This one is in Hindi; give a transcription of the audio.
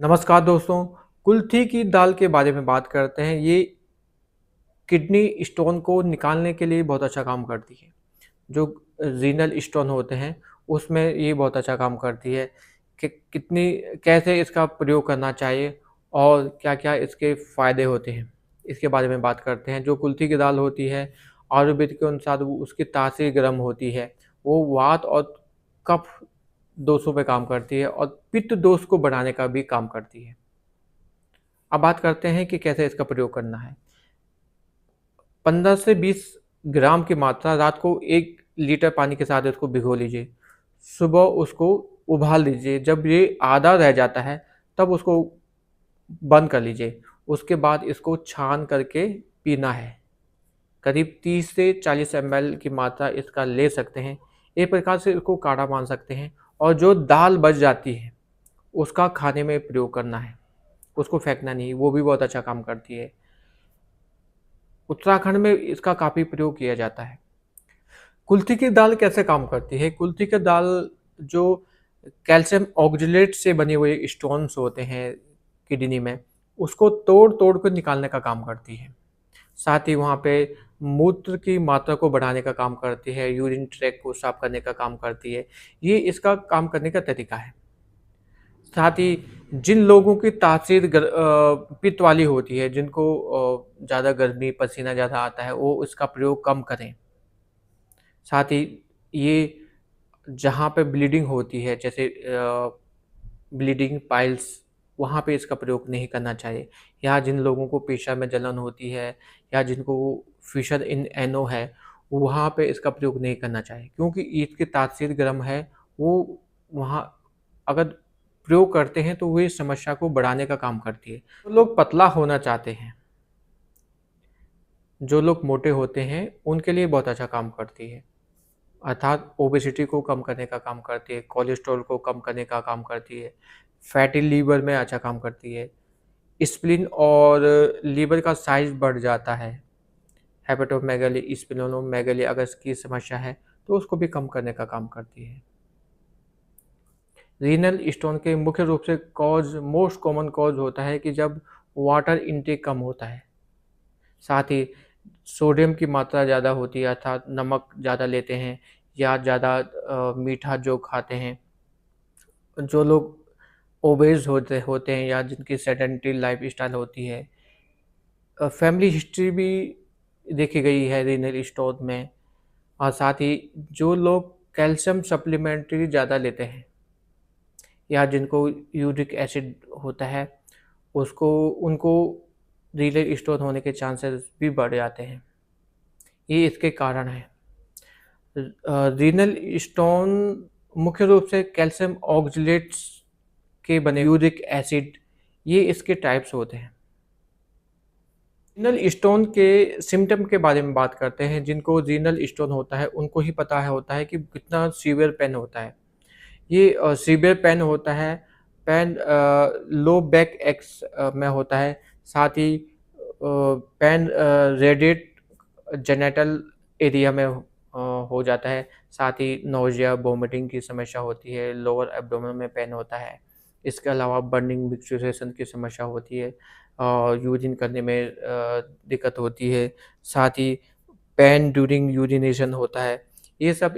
नमस्कार दोस्तों, कुल्थी की दाल के बारे में बात करते हैं। ये किडनी स्टोन को निकालने के लिए बहुत अच्छा काम करती है। जो रीनल स्टोन होते हैं, उसमें ये बहुत अच्छा काम करती है कि कितनी कैसे इसका प्रयोग करना चाहिए और क्या-क्या इसके फ़ायदे होते हैं, इसके बारे में बात करते हैं। जो कुल्थी की दाल होती है, आयुर्वेद के अनुसार वो उसकी तासीर गर्म होती है। वो वात और कफ दोषों पे काम करती है और पित्त दोष को बढ़ाने का भी काम करती है। अब बात करते हैं कि कैसे इसका प्रयोग करना है। 15 से 20 ग्राम की मात्रा रात को 1 लीटर पानी के साथ इसको भिगो लीजिए। सुबह उसको उबाल लीजिए, जब ये आधा रह जाता है तब उसको बंद कर लीजिए। उसके बाद इसको छान करके पीना है। करीब 30 से 40 एमएल की मात्रा इसका ले सकते हैं। एक प्रकार से इसको काढ़ा मान सकते हैं और जो दाल बच जाती है, उसका खाने में प्रयोग करना है। उसको फेंकना नहीं, वो भी बहुत अच्छा काम करती है। उत्तराखंड में इसका काफ़ी प्रयोग किया जाता है। कुल्थी की दाल कैसे काम करती है? कुल्थी की दाल जो कैल्शियम ऑक्जेलेट से बने हुए स्टोन्स होते हैं किडनी में, उसको तोड़-तोड़ कर निकालने का काम करती है। साथ ही वहाँ पे मूत्र की मात्रा को बढ़ाने का काम करती है, यूरिन ट्रैक्ट को साफ करने का काम करती है। ये इसका काम करने का तरीका है। साथ ही जिन लोगों की तासीर पित्त वाली होती है, जिनको ज़्यादा गर्मी, पसीना ज़्यादा आता है, वो इसका प्रयोग कम करें। साथ ही ये जहाँ पे ब्लीडिंग होती है, जैसे ब्लीडिंग पाइल्स, वहाँ पे इसका प्रयोग नहीं करना चाहिए। या जिन लोगों को पेशाब में जलन होती है या जिनको फिशर इन एनो है, वहाँ पे इसका प्रयोग नहीं करना चाहिए क्योंकि इसकी तासीर गर्म है। वो वहाँ अगर प्रयोग करते हैं तो वो इस समस्या को बढ़ाने का काम करती है। जो लोग पतला होना चाहते हैं, जो लोग मोटे होते हैं, उनके लिए बहुत अच्छा काम करती है। अर्थात ओबेसिटी को कम करने का काम करती है, कोलेस्ट्रॉल को कम करने का काम करती है, फैटी लीवर में अच्छा काम करती है, स्प्लीन और लीवर का साइज़ बढ़ जाता है, हेपेटोमेगाली, स्प्लेनोमेगाली अगर इसकी समस्या है, तो उसको भी कम करने का काम करती है। रीनल स्टोन के मुख्य रूप से मोस्ट कॉमन कॉज़ होता है कि जब वाटर इनटेक कम होता है, साथ ही सोडियम की मात्रा ज़्यादा होती है अर्थात नमक ज़्यादा लेते हैं या ज़्यादा मीठा जो खाते हैं। जो लोग ओबेस होते होते हैं या जिनकी सेडेंटरी लाइफ़स्टाइल होती है। फैमिली हिस्ट्री भी देखी गई है रीनल स्टोन में और साथ ही जो लोग कैल्शियम सप्लीमेंट्री ज़्यादा लेते हैं या जिनको यूरिक एसिड होता है, उसको उनको रीनल स्टोन होने के चांसेस भी बढ़ जाते हैं। ये इसके कारण हैं। रीनल स्टोन मुख्य रूप से कैल्शियम ऑक्जेलेट्स के बने यूरिक एसिड, ये इसके टाइप्स होते हैं। रीनल स्टोन के सिम्पटम के बारे में बात करते हैं। जिनको रीनल स्टोन होता है उनको ही पता है होता है कि कितना सीवियर पेन होता है। ये सीवियर पेन होता है, पेन लो बैक एक्स में होता है। साथ ही पेन रेडिएट जेनिटल एरिया में हो जाता है। साथ ही नोज़िया, वोमिटिंग की समस्या होती है, लोअर एब्डोमेन में पेन होता है। इसके अलावा बर्निंग मिक्सचुरेशन की समस्या होती है यूरिन करने में दिक्कत होती है। साथ ही पेन ड्यूरिंग यूरिनेशन होता है। ये सब